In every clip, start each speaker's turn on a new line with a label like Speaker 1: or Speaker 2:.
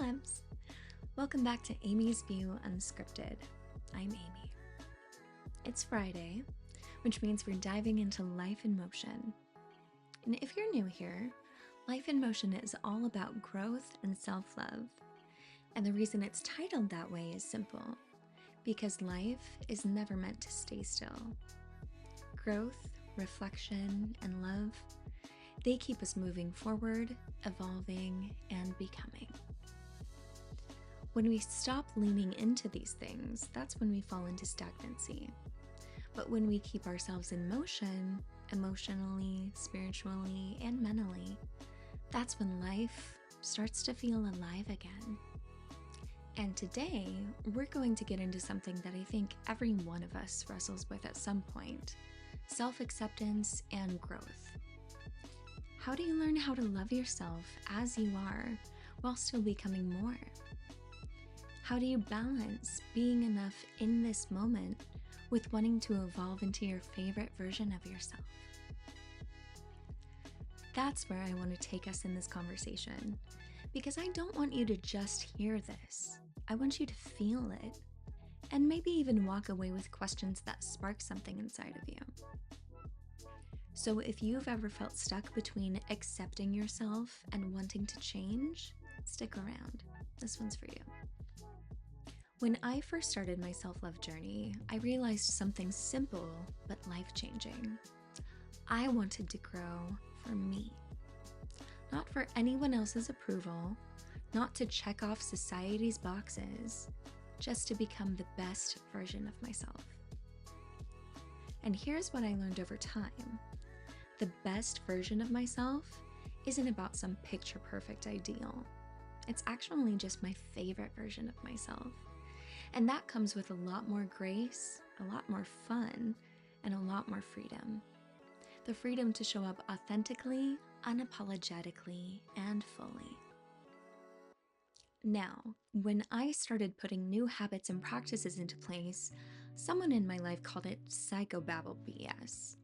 Speaker 1: loves! Welcome back to Amy's View Unscripted. I'm Amy. It's Friday, which means we're diving into life in motion. And if you're new here, life in motion is all about growth and self-love. And the reason it's titled that way is simple, because life is never meant to stay still. Growth, reflection, and love, they keep us moving forward, evolving, and becoming. When we stop leaning into these things, that's when we fall into stagnancy. But when we keep ourselves in motion, emotionally, spiritually, and mentally, that's when life starts to feel alive again. And today, we're going to get into something that I think every one of us wrestles with at some point: self-acceptance and growth. How do you learn how to love yourself as you are while still becoming more? How do you balance being enough in this moment with wanting to evolve into your favorite version of yourself? That's where I want to take us in this conversation, because I don't want you to just hear this. I want you to feel it, and maybe even walk away with questions that spark something inside of you. So if you've ever felt stuck between accepting yourself and wanting to change, stick around. This one's for you. When I first started my self-love journey, I realized something simple but life-changing. I wanted to grow for me. Not for anyone else's approval, not to check off society's boxes, just to become the best version of myself. And here's what I learned over time. The best version of myself isn't about some picture-perfect ideal. It's actually just my favorite version of myself. And that comes with a lot more grace, a lot more fun, and a lot more freedom. The freedom to show up authentically, unapologetically, and fully. Now, when I started putting new habits and practices into place, someone in my life called it psychobabble BS.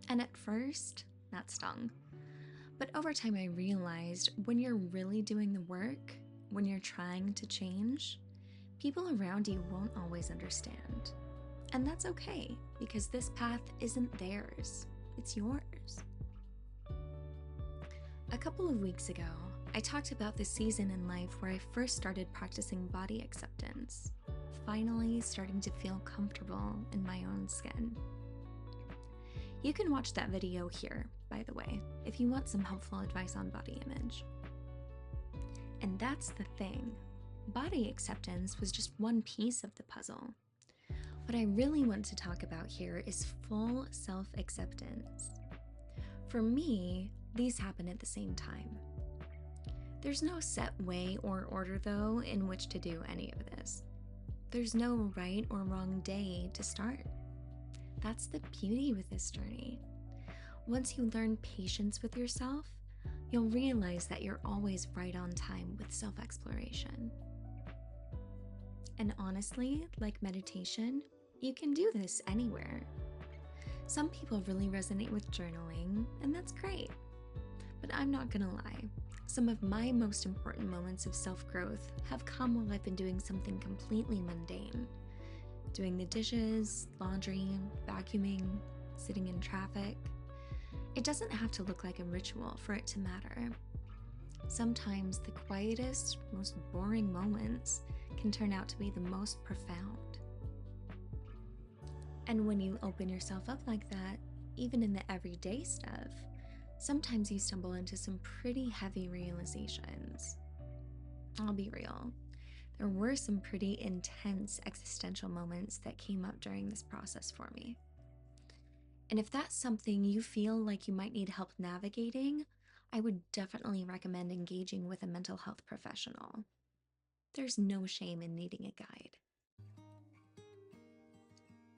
Speaker 1: And at first, that stung. But over time I realized when you're really doing the work, when you're trying to change, people around you won't always understand. And that's okay, because this path isn't theirs, it's yours. A couple of weeks ago, I talked about the season in life where I first started practicing body acceptance, finally starting to feel comfortable in my own skin. You can watch that video here, by the way, if you want some helpful advice on body image. And that's the thing. Body acceptance was just one piece of the puzzle. What I really want to talk about here is full self-acceptance. For me, these happen at the same time. There's no set way or order, though, in which to do any of this. There's no right or wrong day to start. That's the beauty with this journey. Once you learn patience with yourself, you'll realize that you're always right on time with self-exploration. And honestly, like meditation, you can do this anywhere. Some people really resonate with journaling, and that's great. But I'm not gonna lie, some of my most important moments of self-growth have come while I've been doing something completely mundane. Doing the dishes, laundry, vacuuming, sitting in traffic. It doesn't have to look like a ritual for it to matter. Sometimes the quietest, most boring moments can turn out to be the most profound. And when you open yourself up like that, even in the everyday stuff, sometimes you stumble into some pretty heavy realizations. I'll be real. There were some pretty intense existential moments that came up during this process for me. And if that's something you feel like you might need help navigating, I would definitely recommend engaging with a mental health professional. There's no shame in needing a guide.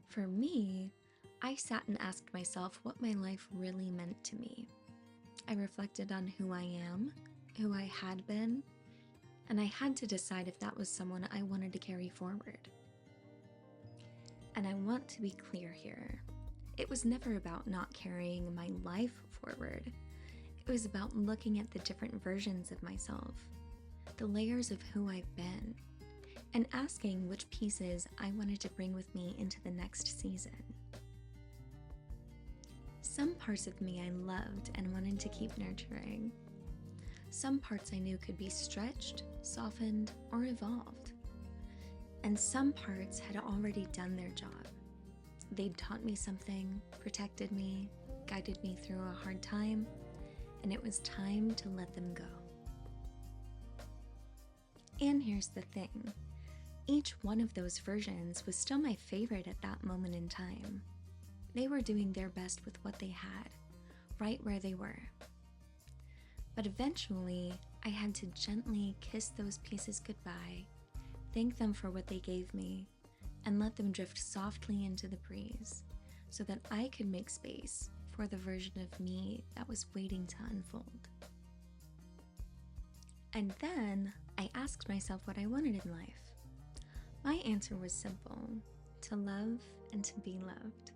Speaker 1: For me, I sat and asked myself what my life really meant to me. I reflected on who I am, who I had been, and I had to decide if that was someone I wanted to carry forward. And I want to be clear here. It was never about not carrying my life forward. It was about looking at the different versions of myself. the layers of who I've been, and asking which pieces I wanted to bring with me into the next season. Some parts of me I loved and wanted to keep nurturing. Some parts I knew could be stretched, softened, or evolved. And some parts had already done their job. They'd taught me something, protected me, guided me through a hard time, and it was time to let them go. And here's the thing. Each one of those versions was still my favorite at that moment in time. They were doing their best with what they had, right where they were. But eventually, I had to gently kiss those pieces goodbye, thank them for what they gave me, and let them drift softly into the breeze so that I could make space for the version of me that was waiting to unfold. And then I asked myself what I wanted in life. My answer was simple: to love and to be loved.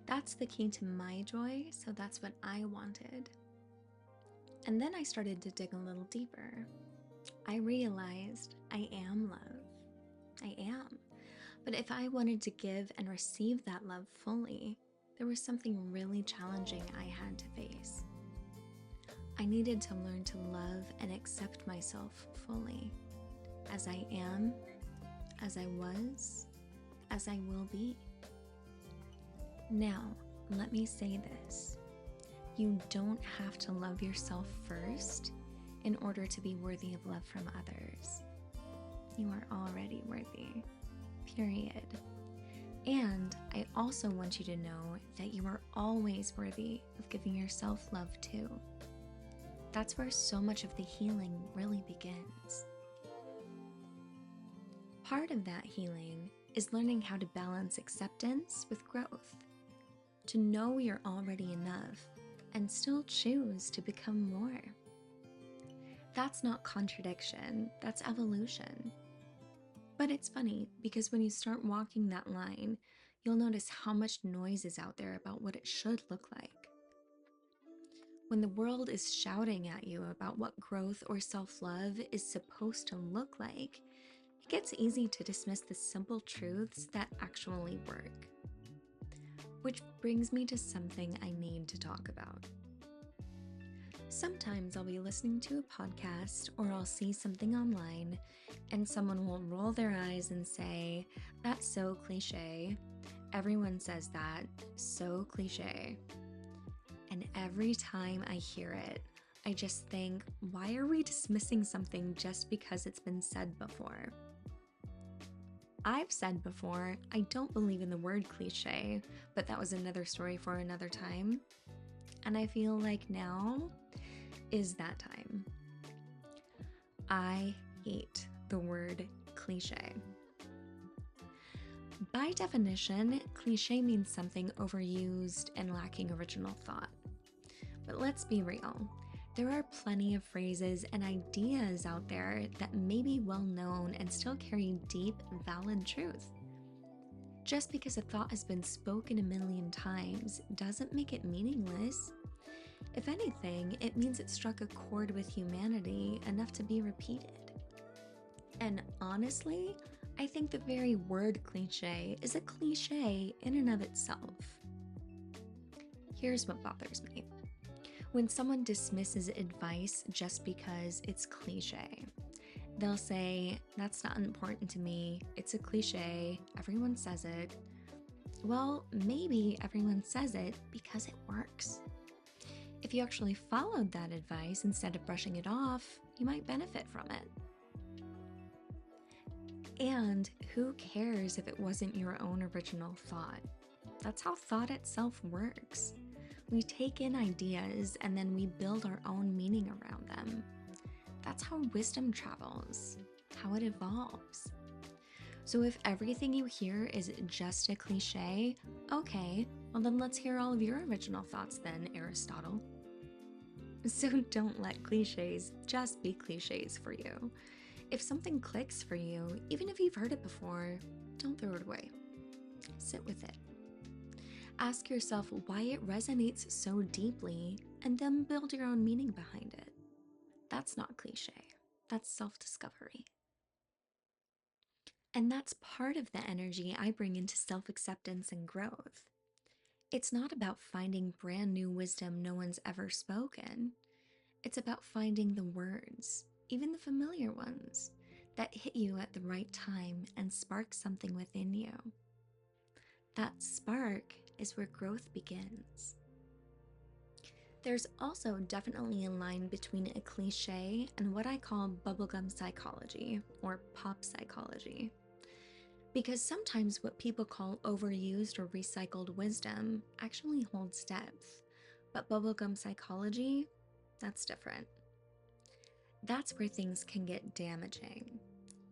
Speaker 1: That's the key to my joy, so that's what I wanted. And then I started to dig a little deeper. I realized I am love. I am. But if I wanted to give and receive that love fully, there was something really challenging I had to face. I needed to learn to love and accept myself fully, as I am, as I was, as I will be. Now, let me say this. You don't have to love yourself first in order to be worthy of love from others. You are already worthy, period. And I also want you to know that you are always worthy of giving yourself love too. That's where so much of the healing really begins. Part of that healing is learning how to balance acceptance with growth, to know you're already enough and still choose to become more. That's not contradiction, that's evolution. But it's funny because when you start walking that line, you'll notice how much noise is out there about what it should look like. When the world is shouting at you about what growth or self-love is supposed to look like, it gets easy to dismiss the simple truths that actually work. Which brings me to something I need to talk about. Sometimes I'll be listening to a podcast or I'll see something online and someone will roll their eyes and say, "That's so cliché. Everyone says that. So cliché." And every time I hear it, I just think, why are we dismissing something just because it's been said before? I've said before, I don't believe in the word cliché, but that was another story for another time. And I feel like now is that time. I hate the word cliché. By definition, cliché means something overused and lacking original thought. But let's be real. There are plenty of phrases and ideas out there that may be well known and still carry deep, valid truth. Just because a thought has been spoken a million times doesn't make it meaningless. If anything, it means it struck a chord with humanity enough to be repeated. And honestly, I think the very word cliché is a cliché in and of itself. Here's what bothers me. When someone dismisses advice just because it's cliché, they'll say, "That's not important to me, it's a cliché, everyone says it." Well, maybe everyone says it because it works. If you actually followed that advice instead of brushing it off, you might benefit from it. And who cares if it wasn't your own original thought? That's how thought itself works. We take in ideas and then we build our own meaning around them. That's how wisdom travels, how it evolves. So if everything you hear is just a cliché, okay, well then let's hear all of your original thoughts then, Aristotle. So don't let clichés just be clichés for you. If something clicks for you, even if you've heard it before, don't throw it away. Sit with it. Ask yourself why it resonates so deeply, and then build your own meaning behind it. That's not cliché. That's self-discovery. And that's part of the energy I bring into self-acceptance and growth. It's not about finding brand new wisdom no one's ever spoken. It's about finding the words, even the familiar ones, that hit you at the right time and spark something within you. That spark is where growth begins. There's also definitely a line between a cliche and what I call bubblegum psychology or pop psychology. Because sometimes what people call overused or recycled wisdom actually holds depth, but bubblegum psychology, that's different. That's where things can get damaging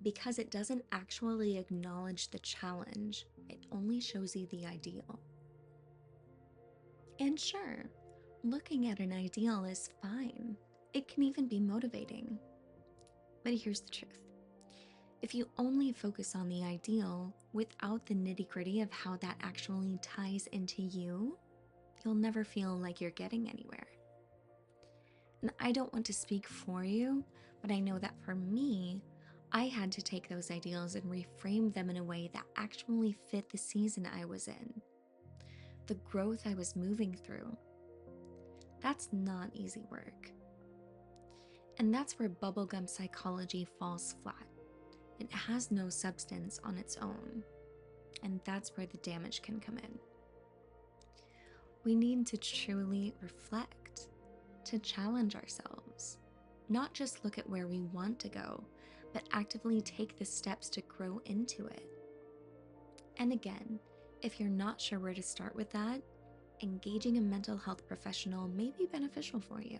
Speaker 1: because it doesn't actually acknowledge the challenge, it only shows you the ideal. And sure, looking at an ideal is fine, it can even be motivating. But here's the truth. If you only focus on the ideal without the nitty-gritty of how that actually ties into you, you'll never feel like you're getting anywhere. And I don't want to speak for you, but I know that for me, I had to take those ideals and reframe them in a way that actually fit the season I was in, the growth I was moving through. That's not easy work. And that's where bubblegum psychology falls flat. It has no substance on its own, and that's where the damage can come in. We need to truly reflect, to challenge ourselves, not just look at where we want to go, but actively take the steps to grow into it. And again, if you're not sure where to start with that, engaging a mental health professional may be beneficial for you.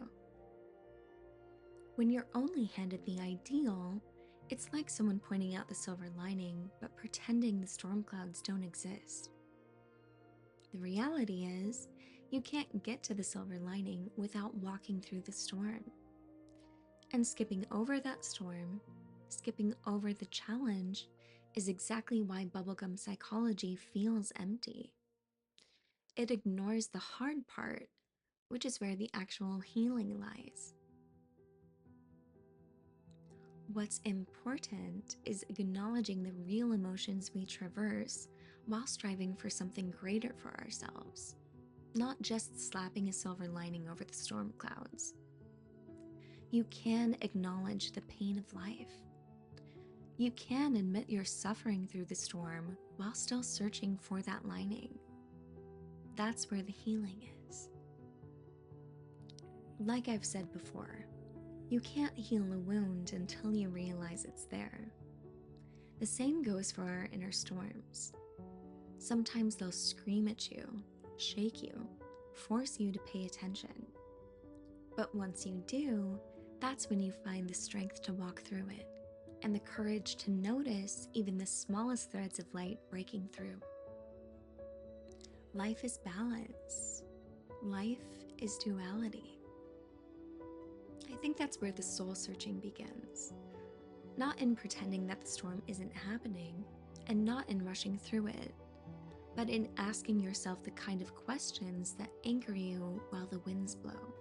Speaker 1: When you're only handed the ideal, it's like someone pointing out the silver lining, but pretending the storm clouds don't exist. The reality is, you can't get to the silver lining without walking through the storm. And skipping over that storm, skipping over the challenge, is exactly why bubblegum psychology feels empty. It ignores the hard part, which is where the actual healing lies. What's important is acknowledging the real emotions we traverse while striving for something greater for ourselves, not just slapping a silver lining over the storm clouds. You can acknowledge the pain of life. You can admit you're suffering through the storm while still searching for that lining. That's where the healing is. Like I've said before, you can't heal a wound until you realize it's there. The same goes for our inner storms. Sometimes they'll scream at you, shake you, force you to pay attention. But once you do, that's when you find the strength to walk through it and the courage to notice even the smallest threads of light breaking through. Life is balance. Life is duality. I think that's where the soul searching begins. Not in pretending that the storm isn't happening, and not in rushing through it, but in asking yourself the kind of questions that anchor you while the winds blow.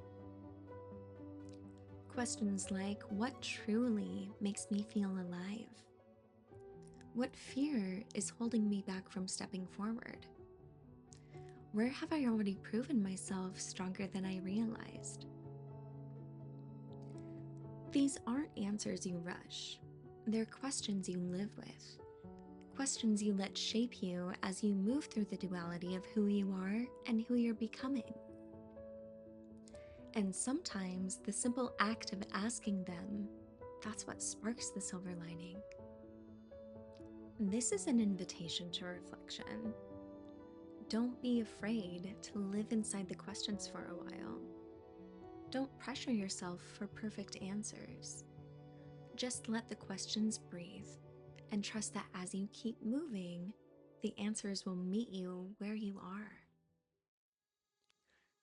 Speaker 1: Questions like, what truly makes me feel alive? What fear is holding me back from stepping forward? Where have I already proven myself stronger than I realized? These aren't answers you rush. They're questions you live with. Questions you let shape you as you move through the duality of who you are and who you're becoming. And sometimes the simple act of asking them, that's what sparks the silver lining. This is an invitation to reflection. Don't be afraid to live inside the questions for a while. Don't pressure yourself for perfect answers. Just let the questions breathe and trust that as you keep moving, the answers will meet you where you are.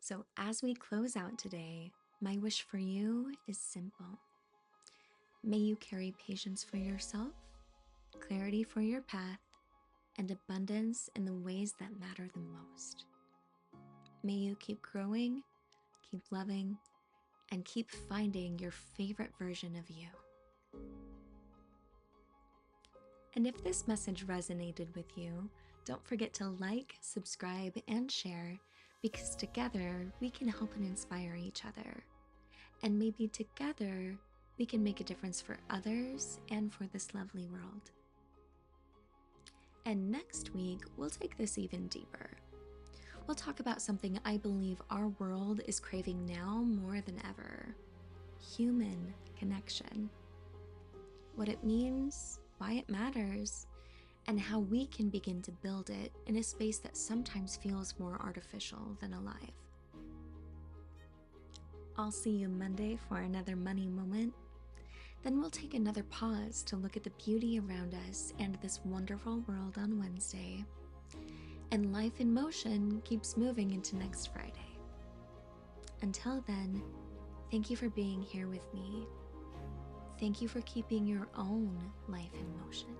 Speaker 1: So as we close out today, my wish for you is simple. May you carry patience for yourself, clarity for your path, and abundance in the ways that matter the most. May you keep growing, keep loving, and keep finding your favorite version of you. And if this message resonated with you, don't forget to like, subscribe, and share, because together we can help and inspire each other. And maybe together we can make a difference for others and for this lovely world. And next week, we'll take this even deeper. We'll talk about something I believe our world is craving now more than ever: human connection. What it means, why it matters, and how we can begin to build it in a space that sometimes feels more artificial than alive. I'll see you Monday for another money moment. Then we'll take another pause to look at the beauty around us and this wonderful world on Wednesday. And life in motion keeps moving into next Friday. Until then, thank you for being here with me. Thank you for keeping your own life in motion.